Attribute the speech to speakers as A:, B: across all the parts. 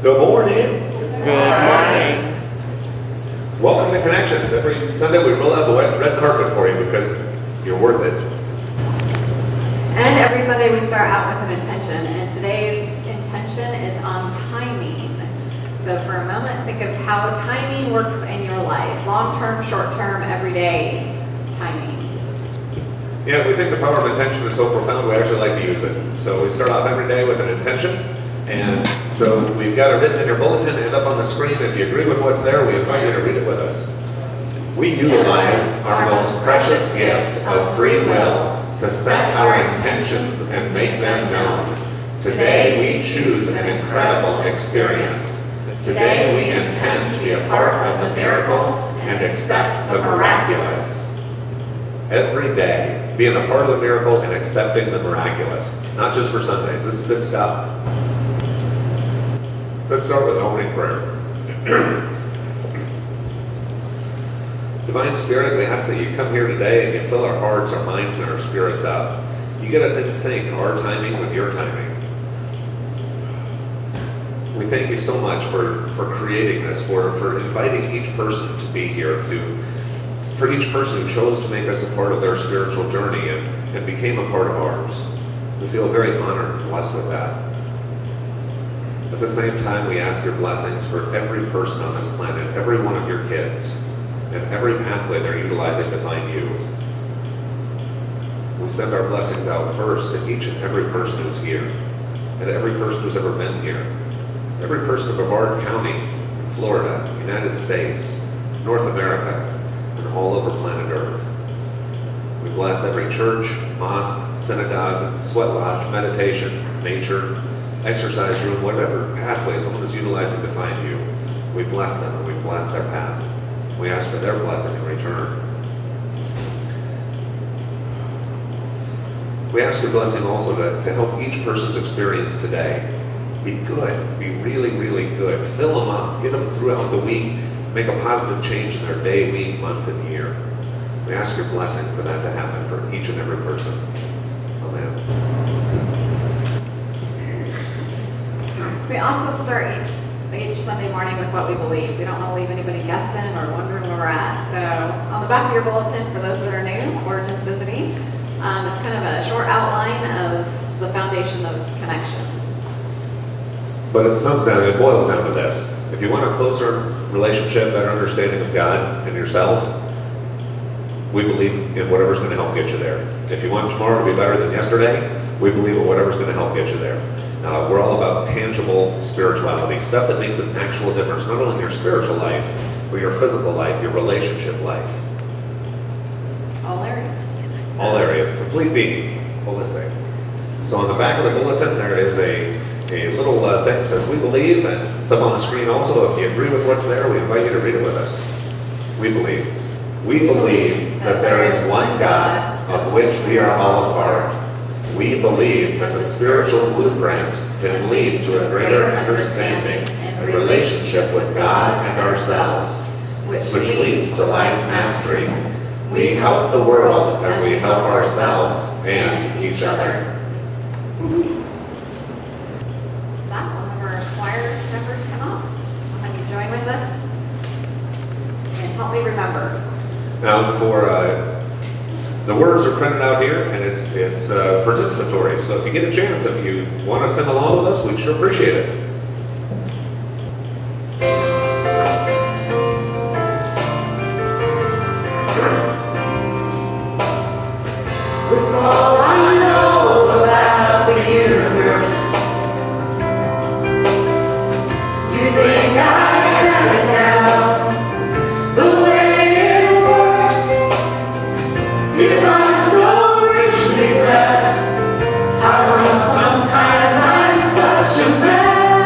A: Good morning.
B: Good morning.
A: Welcome to Connections. Every Sunday we roll out the red carpet for you because you're worth it.
C: And every Sunday we start out with an intention, and today's intention is on timing. So for a moment, think of how timing works in your life. Long-term, short-term, everyday timing.
A: Yeah, we think the power of intention is so profound we actually like to use it. So we start off every day with an intention. And so we've got it written in your bulletin and up on the screen. If you agree with what's there, we invite you to read it with us. We utilize our most precious gift of free will to set our intentions and make them known. Today we choose an incredible experience. Today we intend to be a part of the miracle and accept the miraculous. Every day, being a part of the miracle and accepting the miraculous. Not just for Sundays. This is good stuff. So let's start with the opening prayer. Divine Spirit, we ask that you come here today and you fill our hearts, our minds, and our spirits up. You get us in sync, our timing with your timing. We thank you so much for creating this, for inviting each person to be here, for each person who chose to make us a part of their spiritual journey and became a part of ours. We feel very honored and blessed with that. At the same time, we ask your blessings for every person on this planet, every one of your kids, and every pathway they're utilizing to find you. We send our blessings out first to each and every person who's here, and every person who's ever been here, every person of Brevard County, Florida, United States, North America, and all over planet Earth. We bless every church, mosque, synagogue, sweat lodge, meditation, nature, exercise room, whatever pathway someone is utilizing to find you. We bless them and we bless their path. We ask for their blessing in return. We ask your blessing also to help each person's experience today be good, be really, really good. Fill them up, get them throughout the week, make a positive change in their day, week, month, and year. We ask your blessing for that to happen for each and every person. Amen.
C: We also start each Sunday morning with what we believe. We don't want to leave anybody guessing or wondering where we're at. So on the back of your bulletin, for those that are new or just visiting, it's kind of a short outline of the foundation of Connections.
A: But it boils down to this. If you want a closer relationship, better understanding of God and yourself, we believe in whatever's going to help get you there. If you want tomorrow to be better than yesterday, we believe in whatever's going to help get you there. We're all about tangible spirituality, stuff that makes an actual difference, not only in your spiritual life, but your physical life, your relationship life.
C: All areas.
A: All areas, complete beings, holistic. So on the back of the bulletin, there is a little thing that says, we believe, and it's up on the screen also. If you agree with what's there, we invite you to read it with us. We believe. We believe that there is one God, of which we are all a part. We believe that the spiritual blueprint can lead to a greater understanding and relationship with God and ourselves, which leads to life mastery. We help the world as we help ourselves and each other.
C: That one of our choir members come up. Can you join with us? And help me remember.
A: Now, the words are printed out here, and it's participatory. So if you get a chance, if you want to sing along with us, we'd sure appreciate it.
D: With all I know about the universe, you think I have it down, the way it works. If I'm so richly blessed, how come sometimes I'm such a mess?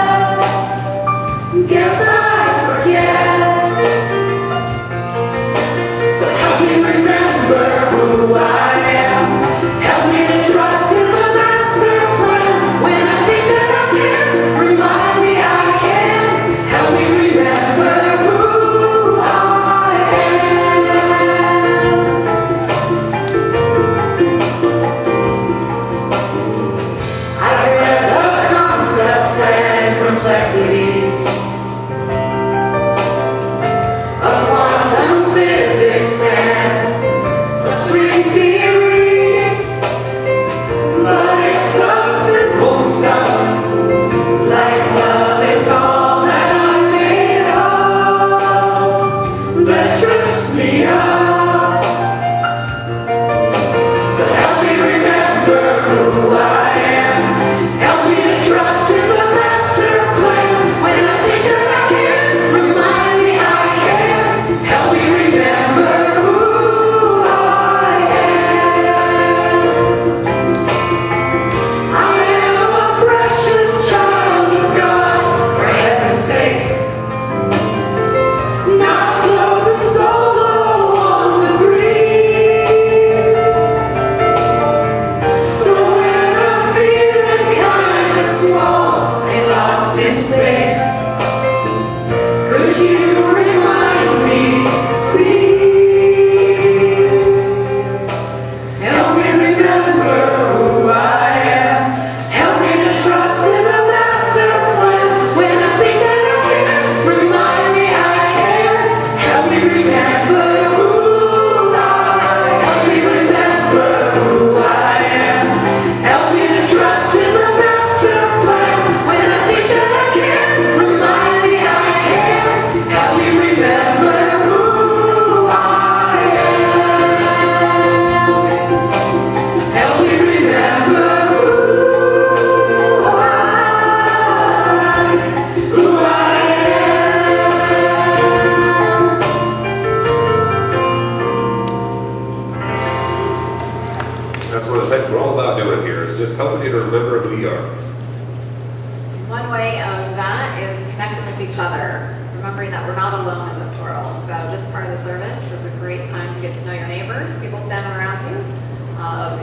C: each other, remembering that we're not alone in this world. So this part of the service is a great time to get to know your neighbors, people standing around you,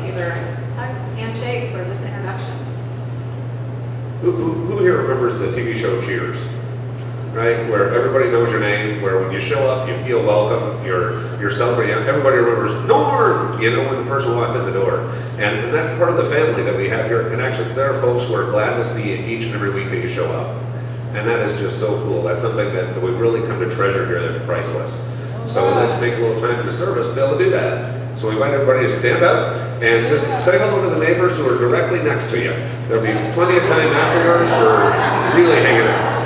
C: either hugs, handshakes, or just introductions.
A: Who here remembers the TV show Cheers? Right, where everybody knows your name, where when you show up, you feel welcome, you're celebrating. Everybody remembers Norm, you know, when the person walked in the door. And that's part of the family that we have here at Connections. There are folks who are glad to see you each and every week that you show up. And that is just so cool. That's something that we've really come to treasure here that's priceless. So we'd like to make a little time in the service to be able to do that. So we invite everybody to stand up and just say hello to the neighbors who are directly next to you. There'll be plenty of time afterwards for really hanging out.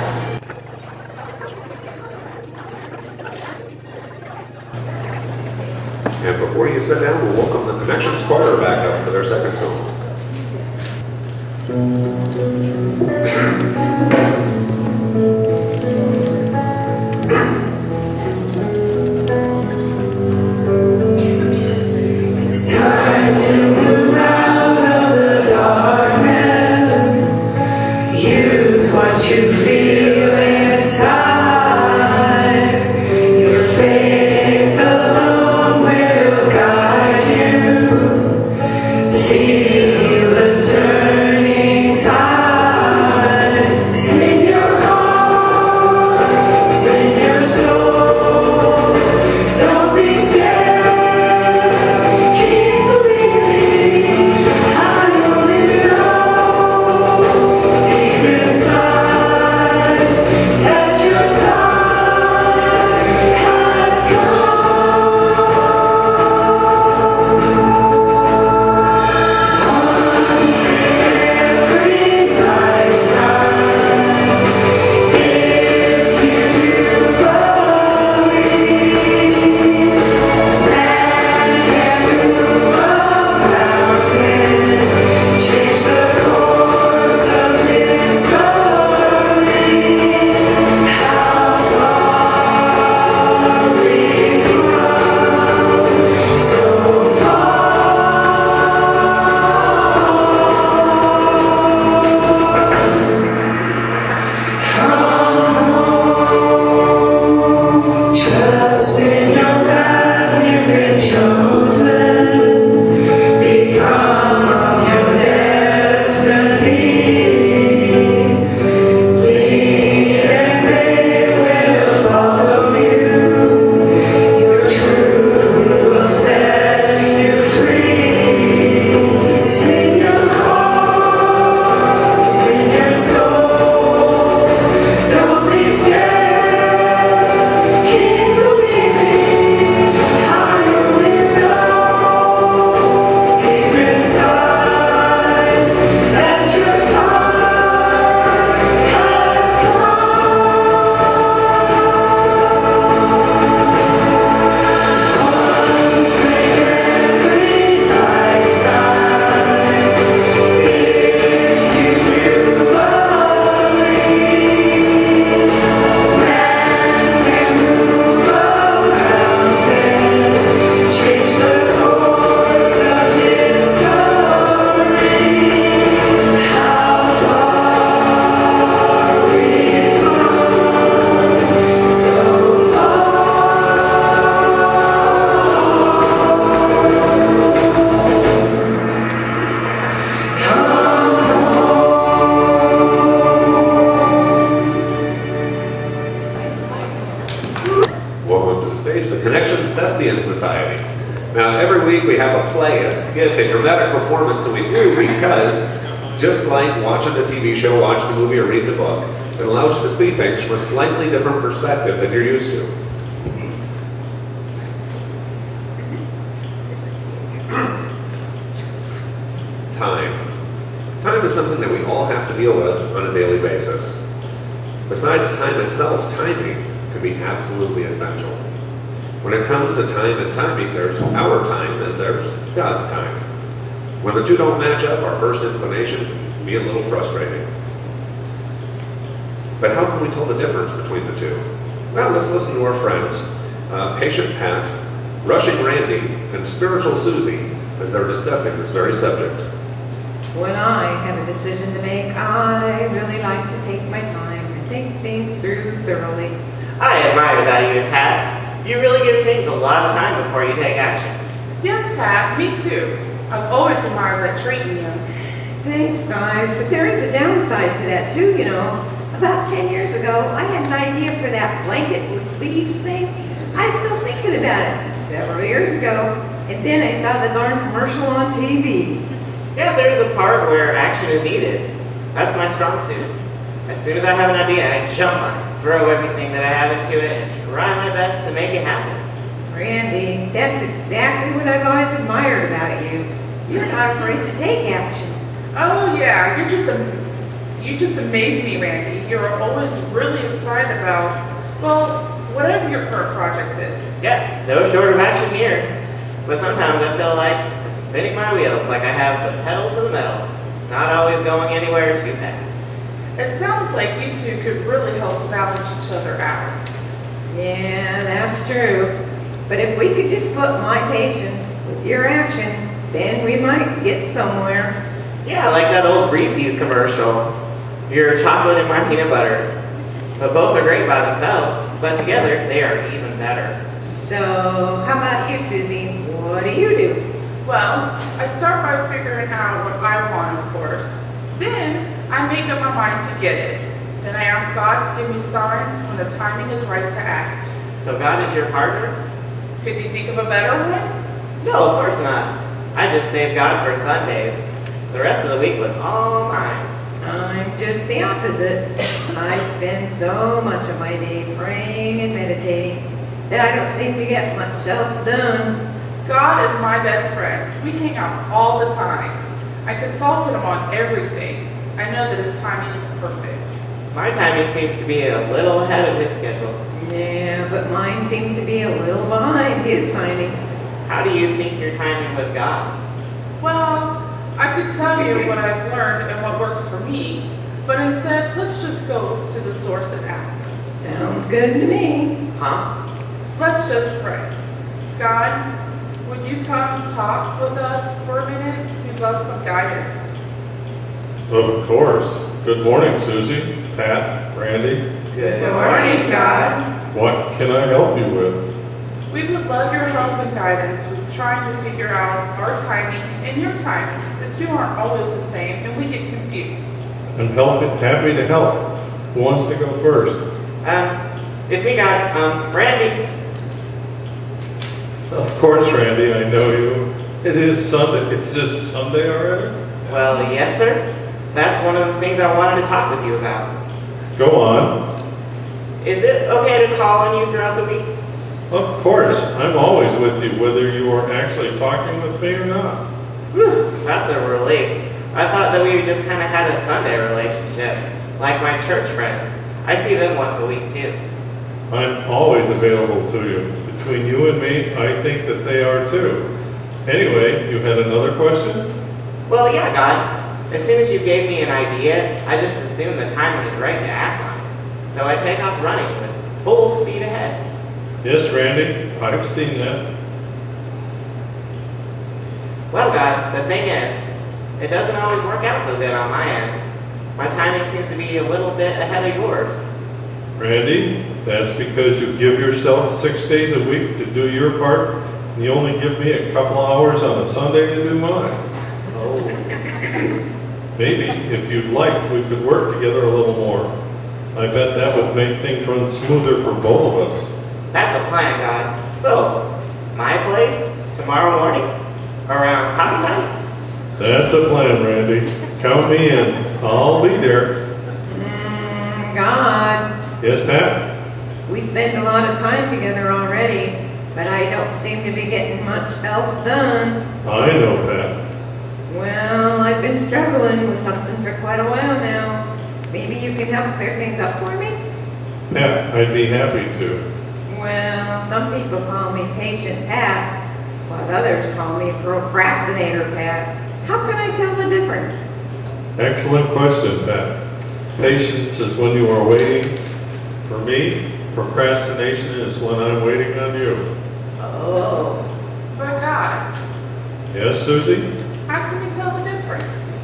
A: And before you sit down, we'll welcome the Connections Choir back up for their second song.
D: It's time to move out of the darkness. Use what you feel inside. Your faith alone will guide you. Feel the turning tide. Sing your heart, sing your soul. Don't be scared. Keep believing. I know you know deep inside that your time has come. Once in every lifetime, if you do believe, man can move a mountain, change the course of history. How far we've come, so far. Trust in your path, you've been chosen. Become your destiny. Lead and they will follow you. Your truth will set you free. Spin your heart, spin your soul. Don't be scared. Keep believing. I only know deep inside that your time has come. Once in every lifetime, if you do believe, man can move a mountain, change the course of history. How far we've come, so far. Come
A: Welcome to the stage, the Connections Thespian Society. Now, every week we have a play, a skit, a dramatic performance that we do because, just like watching a TV show, watching a movie, or reading a book, it allows you to see things from a slightly different perspective than you're used to. Time. Time is something that we all have to deal with on a daily basis. Besides time itself, timing can be absolutely essential. When it comes to time and timing, there's our time and there's God's time. When the two don't match up, our first inclination can be a little frustrating. But how can we tell the difference between the two? Well, let's listen to our friends, Patient Pat, Rushing Randy, and Spiritual Susie, as they're discussing this very subject.
B: When I have a decision to make, I really like to take my time and think things through. thoroughly.
E: I admire that you, Pat. You really give things a lot of time before you take action.
F: Yes, Pat, me too. I've always admired that trait in you.
B: Thanks, guys, but there is a downside to that too, you know. About 10 years ago, I had an idea for that blanket with sleeves thing. I still thinking about it several years ago, and then I saw the darn commercial on TV.
E: Yeah, there's a part where action is needed. That's my strong suit. As soon as I have an idea, I jump on it, throw everything that I have into it, and try my best to make it happen.
B: Randy, that's exactly what I've always admired about you. You're not afraid to take action.
F: Oh yeah, you just amaze me, Randy. You're always really excited about, well, whatever your current project is.
E: Yeah, no short of action here. But sometimes I feel like I'm spinning my wheels like I have the pedal to the metal, not always going anywhere too fast.
F: It sounds like you two could really help to balance each other out.
B: Yeah, that's true. But if we could just put my patience with your action, then we might get somewhere.
E: Yeah, like that old Reese's commercial. Your chocolate and my peanut butter. But both are great by themselves, but together they are even better.
B: So, how about you, Susie? What do you do?
F: Well, I start by figuring out what I want, of course. Then I make up my mind to get it. Then I ask God to give me signs when the timing is right to act.
E: So God is your partner?
F: Could you think of a better one?
E: No, of course not. I just saved God for Sundays. The rest of the week was all mine.
B: I'm just the opposite. I spend so much of my day praying and meditating that I don't seem to get much else done.
F: God is my best friend. We hang out all the time. I consult with him on everything. I know that his timing is perfect.
E: My timing seems to be a little ahead of his schedule.
B: Yeah, but mine seems to be a little behind his timing.
E: How do you sync your timing with God's?
F: Well, I could tell you what I've learned and what works for me, but instead, let's just go to the source and ask him.
B: Sounds good to me.
E: Huh?
F: Let's just pray. God, would you come talk with us for a minute? We'd love some guidance.
G: Of course. Good morning, Susie, Pat, Randy.
E: Good
F: morning, God.
G: What can I help you with?
F: We would love your help and guidance with trying to figure out our timing and your timing. The two aren't always the same, and we get confused.
G: I'm happy to help. Who wants to go first?
E: It's me, God. Randy.
G: Of course, Randy, I know you. It is Sunday. It's Sunday already?
E: Well, yes, sir. That's one of the things I wanted to talk with you about.
G: Go on.
E: Is it okay to call on you throughout the week?
G: Of course. I'm always with you, whether you are actually talking with me or not.
E: Whew, that's a relief. I thought that we just kind of had a Sunday relationship, like my church friends. I see them once a week, too.
G: I'm always available to you. Between you and me, I think that they are too. Anyway, you had another question?
E: Well, yeah, God. As soon as you gave me an idea, I just assumed the timing was right to act on it. So I take off running with full speed ahead.
G: Yes, Randy, I've seen that.
E: Well, God, the thing is, it doesn't always work out so good on my end. My timing seems to be a little bit ahead of yours.
G: Randy, that's because you give yourself 6 days a week to do your part, and you only give me a couple hours on a Sunday to do mine.
E: Oh.
G: Maybe, if you'd like, we could work together a little more. I bet that would make things run smoother for both of us.
E: That's a plan, God. So, my place, tomorrow morning, around coffee time?
G: That's a plan, Randy. Count me in. I'll be there.
B: God,
G: Yes, Pat?
B: we spend a lot of time together already, but I don't seem to be getting much else done.
G: I know, Pat.
B: Well, I've been struggling with something for quite a while now. Maybe you can help clear things up for me?
G: Pat, I'd be happy to.
B: Well, some people call me Patient Pat, while others call me Procrastinator Pat. How can I tell the difference?
G: Excellent question, Pat. Patience is when you are waiting. For me, procrastination is when I'm waiting on you.
B: Oh,
F: But God,
G: Yes, Susie?
F: how can we tell the difference?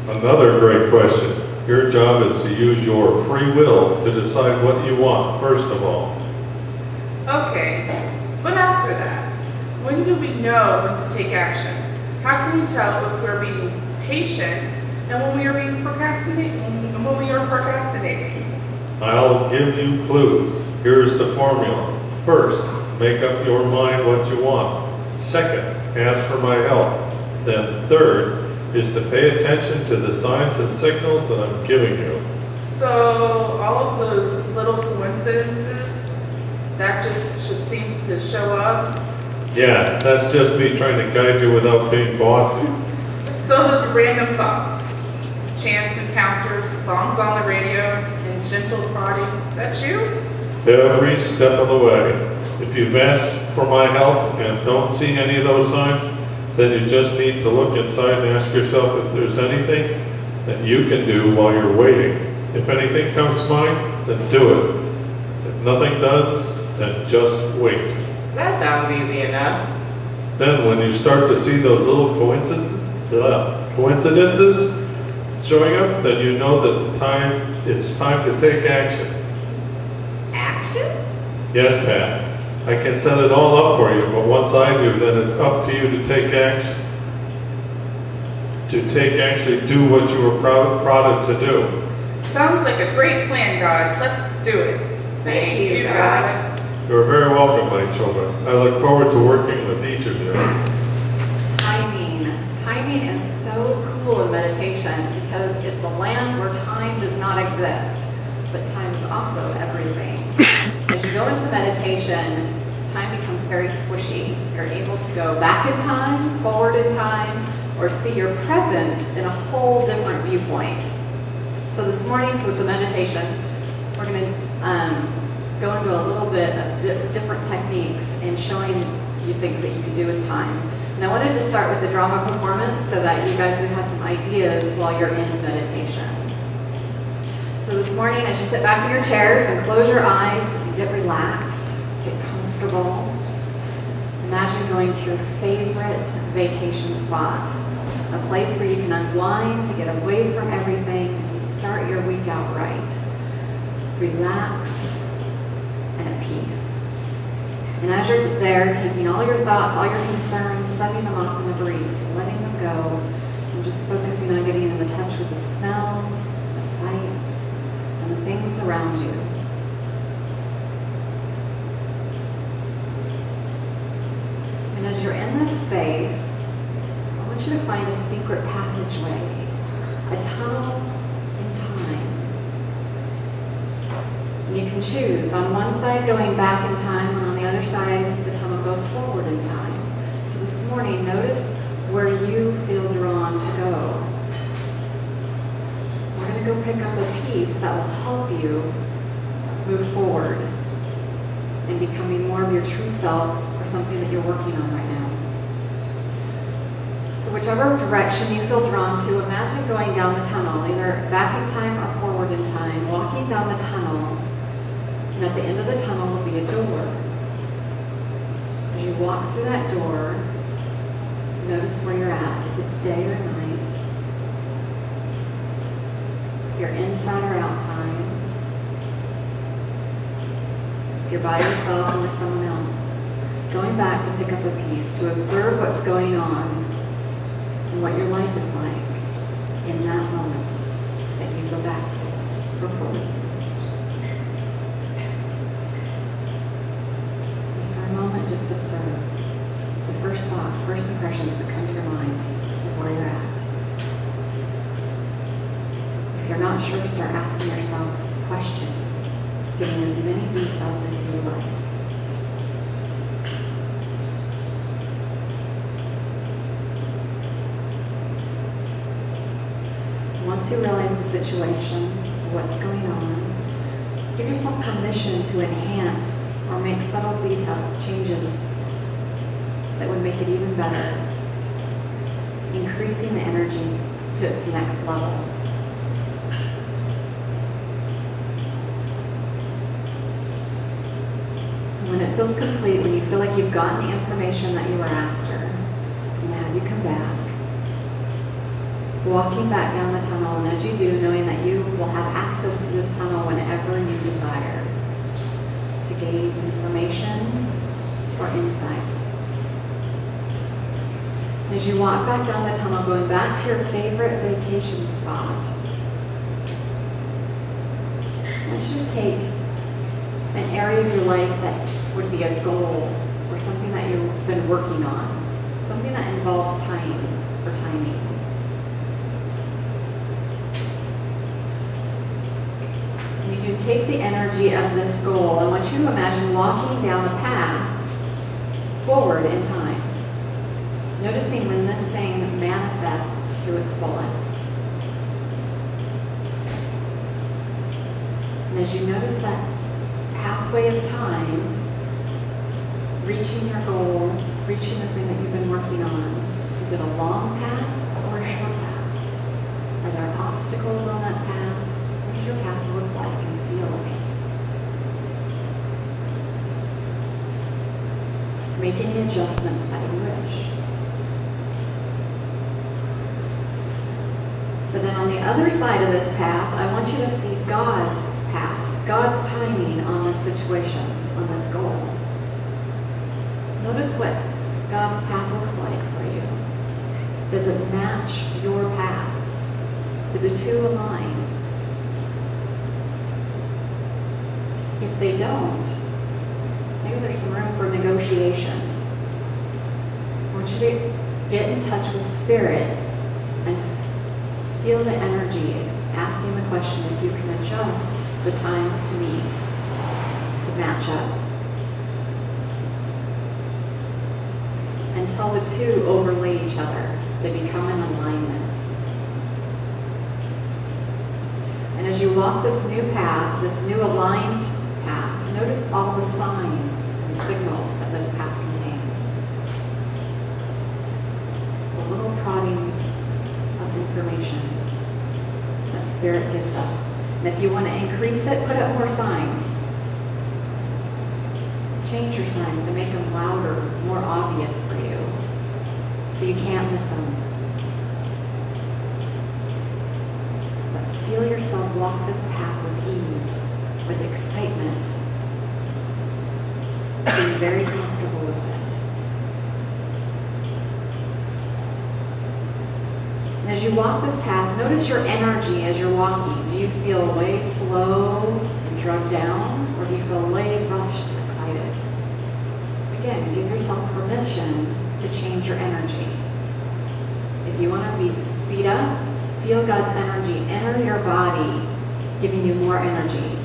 G: Another great question. Your job is to use your free will to decide what you want, first of all.
F: Okay, but after that, when do we know when to take action? How can we tell if we're being patient and when we are being when we are procrastinating?
G: I'll give you clues. Here's the formula. First, make up your mind what you want. Second, ask for my help. Then third is to pay attention to the signs and signals that I'm giving you.
F: So all of those little coincidences, that just seems to show up.
G: Yeah, that's just me trying to guide you without being bossy.
F: So those random thoughts, chance encounters, songs on the radio, and gentle prodding, that's you?
G: Every step of the way. If you've asked for my help and don't see any of those signs, then you just need to look inside and ask yourself if there's anything that you can do while you're waiting. If anything comes to mind, then do it. If nothing does, then just wait.
E: That sounds easy enough.
G: Then when you start to see those little coincidences showing up, then you know that it's time to take action.
B: Action?
G: Yes, Pat. I can set it all up for you, but once I do, then it's up to you to take action. Actually do what you were prodded to do.
F: Sounds like a great plan, God. Let's do it.
E: Thank you,
F: God.
G: You're very welcome, my children. I look forward to working with each of you.
C: Timing. Timing is so cool in meditation because it's a land where time does not exist, but time is also everything. As you go into meditation, time becomes very squishy. You're able to go back in time, forward in time, or see your present in a whole different viewpoint. So this morning, with the meditation, we're going to go into a little bit of different techniques and showing you things that you can do with time. And I wanted to start with the drama performance so that you guys would have some ideas while you're in meditation. So this morning, as you sit back in your chairs and close your eyes and get relaxed, get comfortable, imagine going to your favorite vacation spot, a place where you can unwind, to get away from everything, and start your week out right. Relaxed and at peace. And as you're there, taking all your thoughts, all your concerns, sending them off in the breeze, letting them go, and just focusing on getting in touch with the smells, the sights, and the things around you. And as you're in this space, I want you to find a secret passageway, a tunnel in time. And you can choose on one side going back in time, and on the other side the tunnel goes forward in time. So this morning, notice where you feel drawn to go. We're going to go pick up a piece that will help you move forward and becoming more of your true self or something that you're working on right now. So whichever direction you feel drawn to, imagine going down the tunnel, either back in time or forward in time, walking down the tunnel, and at the end of the tunnel will be a door. As you walk through that door, notice where you're at, if it's day or night, if you're inside or outside, if you're by yourself or with someone else. Going back to pick up a piece, to observe what's going on and what your life is like in that moment that you go back to or forward to. And for a moment, just observe the first thoughts, first impressions that come to your mind of where you're at. If you're not sure, start asking yourself questions, giving as many details as you like. Once you realize the situation, what's going on, give yourself permission to enhance or make subtle detail changes that would make it even better, increasing the energy to its next level. And when it feels complete, when you feel like you've gotten the information that you were after, I'm going to have you come back. walking back down the tunnel, and as you do, knowing that you will have access to this tunnel whenever you desire to gain information or insight. And as you walk back down the tunnel, going back to your favorite vacation spot, I want you to take an area of your life that would be a goal or something that you've been working on, something that involves time or timing. I need you to take the energy of this goal. I want you to imagine walking down a path forward in time, noticing when this thing manifests to its fullest. And as you notice that pathway of time, reaching your goal, reaching the thing that you've been working on, is it a long path or a short path? Are there obstacles on that path? What does your path look like and feel like? Make any adjustments that you wish. But then on the other side of this path, I want you to see God's path, God's timing on this situation, on this goal. Notice what God's path looks like for you. Does it match your path? Do the two align? If they don't, maybe there's some room for negotiation. I want you to get in touch with Spirit and feel the energy, asking the question if you can adjust the times to meet, to match up. Until the two overlay each other, they become an alignment. And as you walk this new path, this new aligned path, notice all the signs and signals that this path contains. The little proddings of information that Spirit gives us. And if you want to increase it, put up more signs. Change your signs to make them louder, more obvious for you, so you can't miss them. But feel yourself walk this path with ease, with excitement, being very comfortable with it. And as you walk this path, notice your energy as you're walking. Do you feel way slow and drugged down, or do you feel way rushed and excited? Again, give yourself permission to change your energy. If you want to speed up, feel God's energy enter your body, giving you more energy,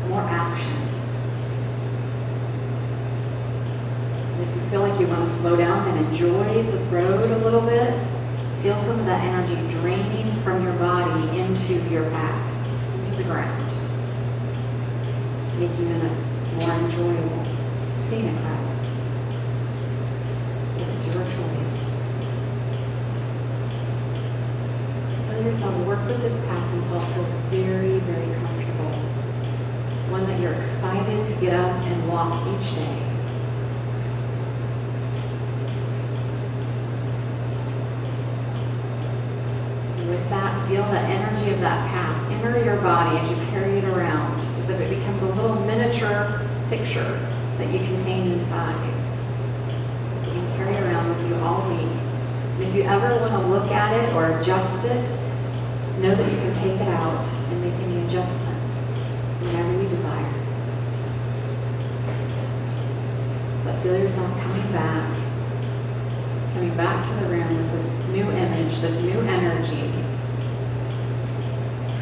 C: more action. And if you feel like you want to slow down and enjoy the road a little bit, feel some of that energy draining from your body into your path, into the ground, making it a more enjoyable, scenic route. It's your choice. Feel yourself work with this path until it feels very, very comfortable. One that you're excited to get up and walk each day. And with that, feel the energy of that path enter your body as you carry it around, as if it becomes a little miniature picture that you contain inside. You can carry around with you all week. And if you ever want to look at it or adjust it, know that you can take it out and make any adjustments whenever you desire. But feel yourself coming back to the room with this new image, this new energy,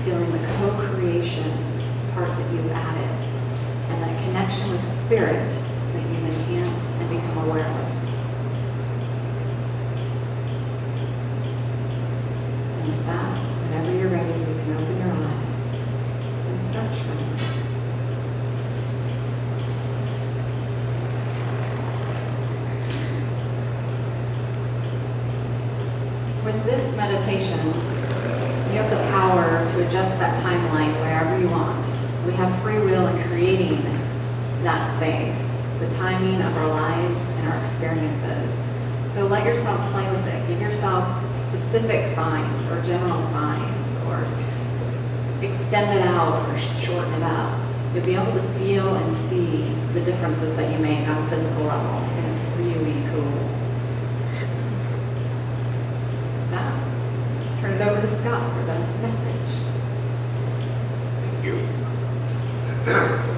C: feeling the co-creation part that you've added, and that connection with Spirit that you've enhanced and become aware of. And with that, whenever you're ready, you can open your eyes and stretch for me. With this meditation, you have the power to adjust that timeline wherever you want. We have free will in creating that space, the timing of our lives and our experiences. So let yourself play with it. Give yourself specific signs or general signs or extend it out or shorten it up. You'll be able to feel and see the differences that you make on a physical level. And it's really cool. Now, turn it over to Scott for the message.
A: Thank you.